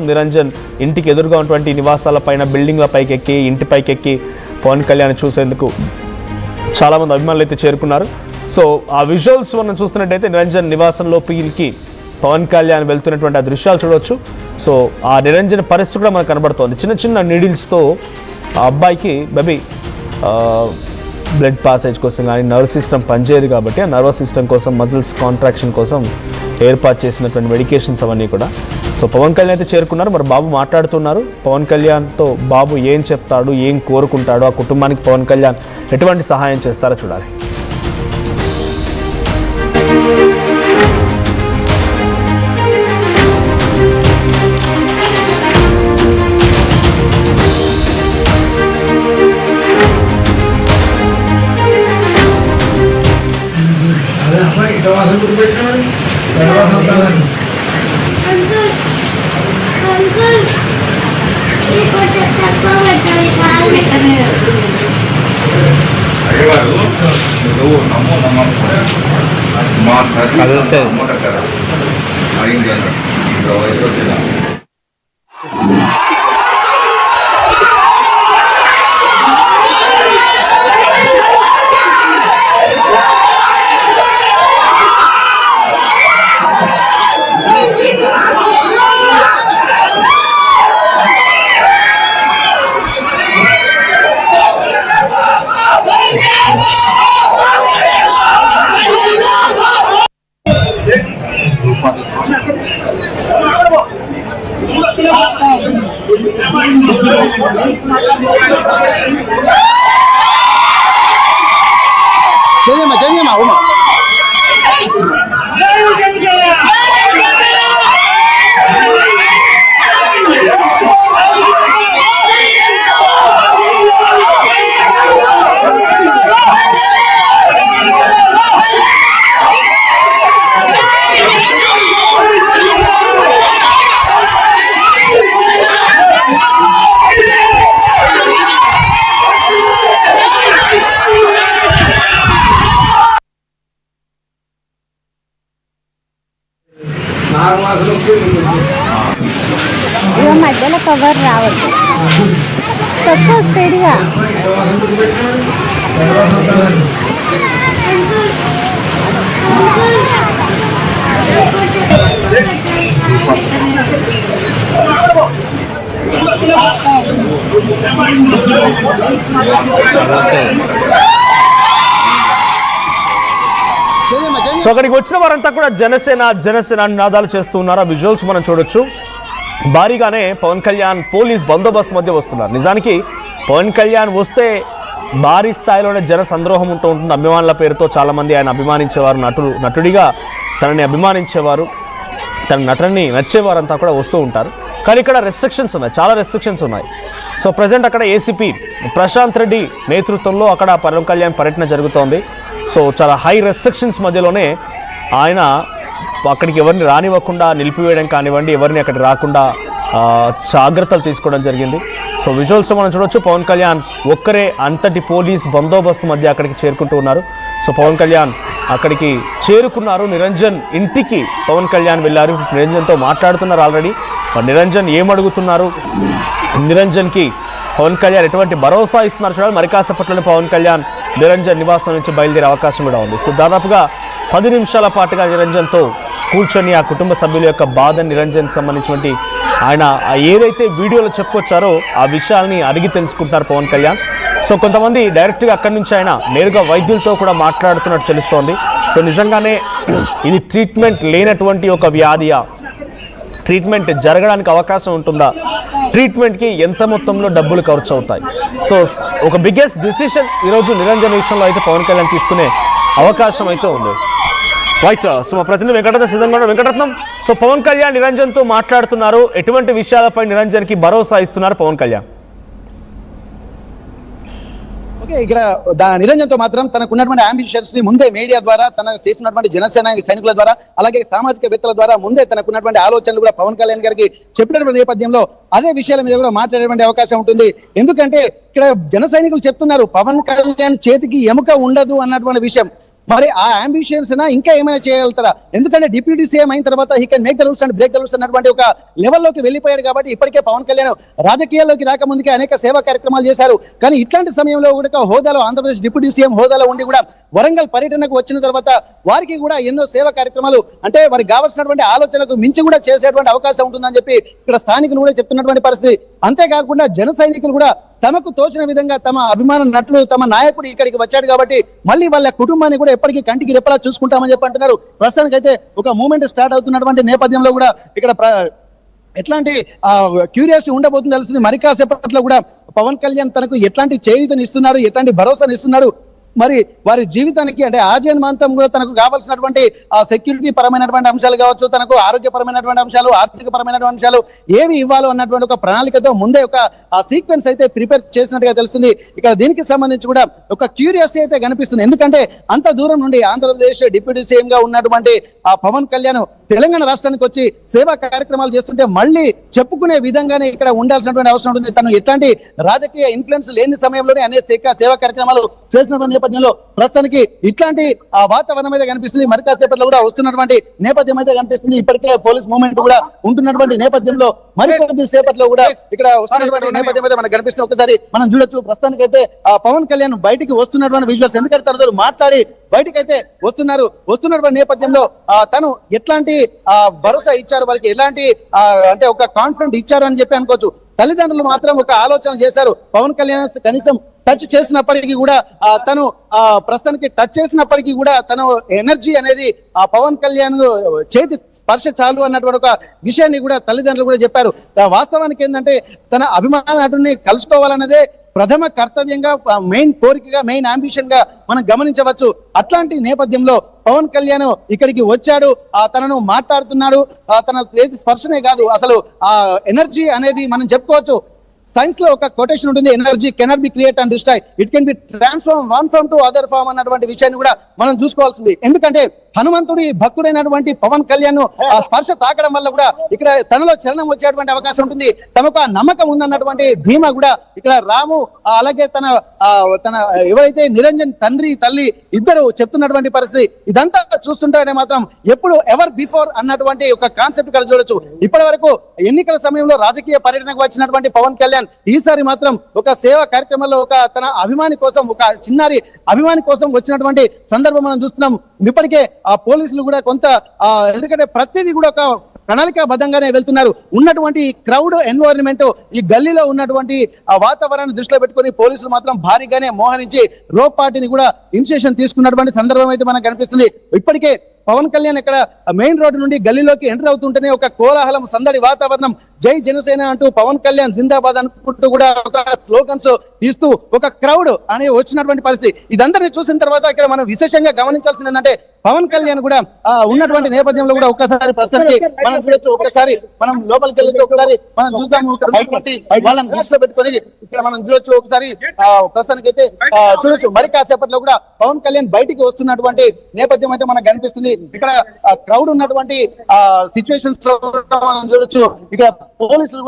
నిరంజన్ ఇంటికి ఎదురుగా ఉన్నటువంటి నివాసాల పైన బిల్డింగ్ల పైకి ఎక్కి ఇంటి పైకి ఎక్కి పవన్ కళ్యాణ్ చూసేందుకు చాలామంది అభిమానులు అయితే చేరుకున్నారు. సో ఆ విజువల్స్ మనం చూస్తున్నట్టయితే నిరంజన్ నివాసంలోకి పవన్ కళ్యాణ్ వెళ్తున్నటువంటి ఆ దృశ్యాలు చూడవచ్చు. సో ఆ నిరంజన్ పరిస్థితి కూడా మనకు కనబడుతోంది. చిన్న చిన్న నీడిల్స్తో ఆ అబ్బాయికి బేబీ బ్లడ్ పాసేజ్ కోసం కానీ నర్వ్ సిస్టమ్ పనిచేయదు కాబట్టి ఆ నర్వస్ సిస్టమ్ కోసం మజిల్స్ కాంట్రాక్షన్ కోసం ఏర్పాటు చేసినటువంటి మెడికేషన్స్ అవన్నీ కూడా. సో పవన్ కళ్యాణ్ అయితే చేరుకున్నారు. మరి బాబు మాట్లాడుతున్నారు. పవన్ కళ్యాణ్తో బాబు ఏం చెప్తాడు, ఏం కోరుకుంటాడు, ఆ కుటుంబానికి పవన్ కళ్యాణ్ ఎటువంటి సహాయం చేస్తారో చూడాలి. మధ్యలో కవర్ రావద్దు, తక్కువ స్పీడ్గా. సో అక్కడికి వచ్చిన వారంతా కూడా జనసేన నినాదాలు చేస్తూ ఉన్నారు. ఆ విజువల్స్ మనం చూడొచ్చు. భారీగానే పవన్ కళ్యాణ్ పోలీస్ బందోబస్తు మధ్య వస్తున్నారు. నిజానికి పవన్ కళ్యాణ్ వస్తే భారీ స్థాయిలోనే జన సంద్రోహం ఉంటూ ఉంటుంది. అభిమానుల పేరుతో చాలామంది ఆయన అభిమానించేవారు, నటుడిగా తనని అభిమానించేవారు, తన నటనని నచ్చేవారంతా కూడా వస్తూ ఉంటారు. కానీ ఇక్కడ రెస్ట్రిక్షన్స్ ఉన్నాయి, చాలా రెస్ట్రిక్షన్స్ ఉన్నాయి. సో ప్రజెంట్ అక్కడ ఏసీపీ ప్రశాంత్ రెడ్డి నేతృత్వంలో అక్కడ పవన్ కళ్యాణ్ పర్యటన జరుగుతోంది. సో చాలా హై రెస్ట్రిక్షన్స్ మధ్యలోనే ఆయన అక్కడికి ఎవరిని రానివ్వకుండా నిలిపివేయడం కానివ్వండి, ఎవరిని అక్కడికి రాకుండా జాగ్రత్తలు తీసుకోవడం జరిగింది. సో విజువల్స్ మనం చూడొచ్చు. పవన్ కళ్యాణ్ ఒక్కరే అంతటి పోలీస్ బందోబస్తు మధ్య అక్కడికి చేరుకుంటూ ఉన్నారు. సో పవన్ కళ్యాణ్ అక్కడికి చేరుకున్నారు. నిరంజన్ ఇంటికి పవన్ కళ్యాణ్ వెళ్ళారు. నిరంజన్తో మాట్లాడుతున్నారు ఆల్రెడీ. నిరంజన్ ఏమడుగుతున్నారు, నిరంజన్కి పవన్ కళ్యాణ్ ఎటువంటి భరోసా ఇస్తున్నారు చూడాలి. మరి కాసేపట్లోనే పవన్ కళ్యాణ్ నిరంజన్ నివాసం నుంచి బయలుదేరే అవకాశం కూడా ఉంది. సో దాదాపుగా 10 నిమిషాల పాటుగా నిరంజన్తో కూర్చొని ఆ కుటుంబ సభ్యుల యొక్క బాధ, నిరంజన్ సంబంధించినటువంటి ఆయన ఏదైతే వీడియోలో చెప్పుకొచ్చారో ఆ విషయాల్ని అడిగి తెలుసుకుంటున్నారు పవన్ కళ్యాణ్. సో కొంతమంది డైరెక్ట్గా అక్కడి నుంచి ఆయన నేరుగా వైద్యులతో కూడా మాట్లాడుతున్నట్టు తెలుస్తోంది. సో నిజంగానే ఇది ట్రీట్మెంట్ లేనటువంటి ఒక వ్యాధియా, ట్రీట్మెంట్ జరగడానికి అవకాశం ఉంటుందా, ట్రీట్మెంట్కి ఎంత మొత్తంలో డబ్బులు ఖర్చు అవుతాయి. సో ఒక బిగ్గెస్ట్ డిసిషన్ ఈరోజు నిరంజన్ విషయంలో అయితే పవన్ కళ్యాణ్ తీసుకునే అవకాశం అయితే ఉంది. రైట్. సో మా ప్రతినిధి వెంకటరత్నం సిద్ధంగా ఉన్నారు. వెంకటరత్నం, సో పవన్ కళ్యాణ్ నిరంజన్తో మాట్లాడుతున్నారు. ఎటువంటి విషయాలపై నిరంజన్కి భరోసా ఇస్తున్నారు పవన్ కళ్యాణ్? ఓకే, ఇక్కడ నిరంజన్తో మాత్రం తనకున్నటువంటి అంబిషన్స్ ని ముందే మీడియా ద్వారా, తన చేసినటువంటి జనసేన సైనికుల ద్వారా, అలాగే సామాజికవేత్తల ద్వారా ముందే తనకున్నటువంటి ఆలోచనలు కూడా పవన్ కళ్యాణ్ గారికి చెప్పినటువంటి నేపథ్యంలో అదే విషయాల మీద కూడా మాట్లాడేటువంటి అవకాశం ఉంటుంది. ఎందుకంటే ఇక్కడ జన సైనికులు చెప్తున్నారు పవన్ కళ్యాణ్ చేతికి ఎముక ఉండదు అన్నటువంటి విషయం. మరి ఆ అంబిషన్స్ ఇంకా ఏమైనా చేయగలుగుతారా? ఎందుకంటే డిప్యూటీ సీఎం అయిన తర్వాత he can make the rules and break the rules అన్నటువంటి ఒక లెవెల్లోకి వెళ్ళిపోయాడు. కాబట్టి ఇప్పటికే పవన్ కళ్యాణ్ రాజకీయాల్లోకి రాకముందుకే అనేక సేవా కార్యక్రమాలు చేశారు. కానీ ఇట్లాంటి సమయంలో కూడా హోదాలో ఆంధ్రప్రదేశ్ డిప్యూటీ సీఎం హోదాలో ఉండి కూడా వరంగల్ పర్యటనకు వచ్చిన తర్వాత వారికి కూడా ఎన్నో సేవా కార్యక్రమాలు అంటే వారికి కావాల్సినటువంటి ఆలోచనలకు మించి కూడా చేసేటువంటి అవకాశం ఉంటుందని చెప్పి ఇక్కడ స్థానికులు కూడా చెప్తున్నటువంటి పరిస్థితి. అంతేకాకుండా జన సైనికులు కూడా తమకు తోచిన విధంగా తమ అభిమాన నటులు తమ నాయకుడు ఇక్కడికి వచ్చాడు కాబట్టి మళ్ళీ వాళ్ళ కుటుంబాన్ని కూడా ఎప్పటికీ కంటికి రెప్పలా చూసుకుంటామని చెప్పి అంటున్నారు. ప్రస్తుతానికైతే ఒక మూమెంట్ స్టార్ట్ అవుతున్నటువంటి నేపథ్యంలో కూడా ఇక్కడ ఎట్లాంటి క్యూరియాసిటీ ఉండబోతుంది తెలుస్తుంది. మరి కాసేపట్లో కూడా పవన్ కళ్యాణ్ తనకు ఎట్లాంటి చేయూతని ఇస్తున్నారు, ఎట్లాంటి భరోసాను ఇస్తున్నారు, మరి వారి జీవితానికి అంటే ఆజన్మాంతం కూడా తనకు కావాల్సినటువంటి సెక్యూరిటీ పరమైనటువంటి అంశాలు కావచ్చు, తనకు ఆరోగ్యపరమైనటువంటి అంశాలు, ఆర్థిక పరమైనటువంటి అంశాలు ఏవి ఇవ్వాలో అన్నటువంటి ఒక ప్రణాళికతో ముందే ఒక సీక్వెన్స్ అయితే ప్రిపేర్ చేసినట్టుగా తెలుస్తుంది. ఇక్కడ దీనికి సంబంధించి కూడా ఒక క్యూరియాసిటీ అయితే కనిపిస్తుంది. ఎందుకంటే అంత దూరం నుండి ఆంధ్రప్రదేశ్ డిప్యూటీ సీఎం గా ఉన్నటువంటి ఆ పవన్ కళ్యాణ్ తెలంగాణ రాష్ట్రానికి వచ్చి సేవా కార్యక్రమాలు చేస్తుంటే మళ్ళీ చెప్పుకునే విధంగానే ఇక్కడ ఉండాల్సినటువంటి అవసరం ఉంటుంది. తను ఎట్లాంటి రాజకీయ ఇన్ఫ్లుయెన్స్ లేని సమయంలోనే అనేక సేవా కార్యక్రమాలు చేసినటువంటి నేపథ్యంలో ప్రస్తుతానికి ఇట్లాంటి వాతావరణం అయితే కనిపిస్తుంది. మరి కాసేపట్లో కూడా వస్తున్నటువంటి నేపథ్యం అయితే కనిపిస్తుంది. ఇప్పటికే పోలీస్ మూవ్మెంట్ కూడా ఉంటున్నటువంటి నేపథ్యంలో మరికొద్ది సేపట్లో కూడా ఇక్కడ వస్తున్నటువంటి నేపథ్యం అయితే మనకు కనిపిస్తుంది. ఒకసారి మనం చూడొచ్చు. ప్రస్తుతానికైతే పవన్ కళ్యాణ్ బయటికి వస్తున్నటువంటి విజువల్స్, ఎందుకంటే తన మాట్లాడి బయటకైతే వస్తున్నటువంటి నేపథ్యంలో తను ఎట్లాంటి భరోసా ఇచ్చారు, వాళ్ళకి ఎలాంటి అంటే ఒక కాన్ఫిడెంట్ ఇచ్చారు అని చెప్పి అనుకోవచ్చు. తల్లిదండ్రులు మాత్రం ఒక ఆలోచన చేశారు. పవన్ కళ్యాణ్ కనీసం టచ్ చేసినప్పటికీ కూడా తను ప్రస్తుతానికి టచ్ చేసినప్పటికీ కూడా తన ఎనర్జీ అనేది పవన్ కళ్యాణ్ చేతి స్పర్శ చాలు అన్నటువంటి ఒక విషయాన్ని కూడా తల్లిదండ్రులు కూడా చెప్పారు. వాస్తవానికి ఏంటంటే తన అభిమాన నటుడిని కలుసుకోవాలన్నదే ప్రథమ కర్తవ్యంగా, మెయిన్ కోరికగా, మెయిన్ అంబిషన్ గా మనం గమనించవచ్చు. అట్లాంటి నేపథ్యంలో పవన్ కళ్యాణ్ ఇక్కడికి వచ్చాడు, తనను మాట్లాడుతున్నాడు. తన చేతి స్పర్శనే కాదు, అసలు ఆ ఎనర్జీ అనేది మనం చెప్పుకోవచ్చు. సైన్స్ లో ఒక కొటేషన్ ఉంటుంది, energy cannot be create and destroy, it can be transform one form to other form అన్నటువంటి విషయాన్ని కూడా మనం చూసుకోవాల్సింది. ఎందుకంటే హనుమంతుడి భక్తుడైనటువంటి పవన్ కళ్యాణ్ ఆ స్పర్శ తాకడం వల్ల కూడా ఇక్కడ తనలో చలనం వచ్చేటువంటి అవకాశం ఉంటుంది. తమకు ఆ నమ్మకం ఉందన్నటువంటి ధీమా కూడా ఇక్కడ రాము అలాగే తన ఎవరైతే నిరంజన్ తండ్రి తల్లి ఇద్దరు చెప్తున్నటువంటి పరిస్థితి. ఇదంతా చూస్తుంటే మాత్రం ఎప్పుడు ఎవర్ బిఫోర్ అన్నటువంటి ఒక కాన్సెప్ట్ ఇక్కడ చూడొచ్చు. ఇప్పటి వరకు ఎన్నికల సమయంలో రాజకీయ పర్యటనకు వచ్చినటువంటి పవన్ కళ్యాణ్ ఈసారి మాత్రం ఒక సేవా కార్యక్రమంలో ఒక తన అభిమాని కోసం, ఒక చిన్నారి అభిమాని కోసం వచ్చినటువంటి సందర్భం మనం చూస్తున్నాం. ఇప్పటికే ఆ పోలీసులు కూడా కొంత ఎందుకంటే ప్రతిదీ కూడా ఒక ప్రణాళికాబద్ధంగానే వెళ్తున్నారు. ఉన్నటువంటి క్రౌడ్ ఎన్వైరన్మెంట్, ఈ గల్లీలో ఉన్నటువంటి ఆ వాతావరణాన్ని దృష్టిలో పెట్టుకుని పోలీసులు మాత్రం భారీగానే మోహరించి రోప్ పార్టీని కూడా ఇనిషియేషన్ తీసుకున్నటువంటి సందర్భం అయితే మనకు కనిపిస్తుంది. ఇప్పటికే పవన్ కళ్యాణ్ ఇక్కడ మెయిన్ రోడ్డు నుండి గల్లీలోకి ఎంటర్ అవుతుంటేనే ఒక కోలాహలం, సందడి వాతావరణం, జై జనసేన అంటూ పవన్ కళ్యాణ్ జిందాబాద్ అనుకుంటూ కూడా ఒక స్లోగన్స్ ఇస్తూ ఒక క్రౌడ్ అనేది వచ్చినటువంటి పరిస్థితి. ఇదందరినీ చూసిన తర్వాత ఇక్కడ మనం విశేషంగా గమనించాల్సింది ఏంటంటే పవన్ కళ్యాణ్ కూడా ఉన్నటువంటి నేపథ్యంలో కూడా ఒక్కసారి ప్రస్తుతానికి మనం చూడొచ్చు. ఒక్కసారి మనం లోపలికి వెళ్ళొచ్చు, ఒకసారి మనం చూద్దాము. వాళ్ళని దృష్టిలో పెట్టుకొని ఇక్కడ మనం చూడొచ్చు. ఒకసారి ప్రస్తుతానికి అయితే చూడొచ్చు. మరి కాసేపట్లో కూడా పవన్ కళ్యాణ్ బయటికి వస్తున్నటువంటి నేపథ్యం అయితే మనకు కనిపిస్తుంది. ఇక్కడ క్రౌడ్ ఉన్నటువంటి సిచ్యువేషన్స్ మనం చూడొచ్చు. ఇక్కడ పోలీసులు కూడా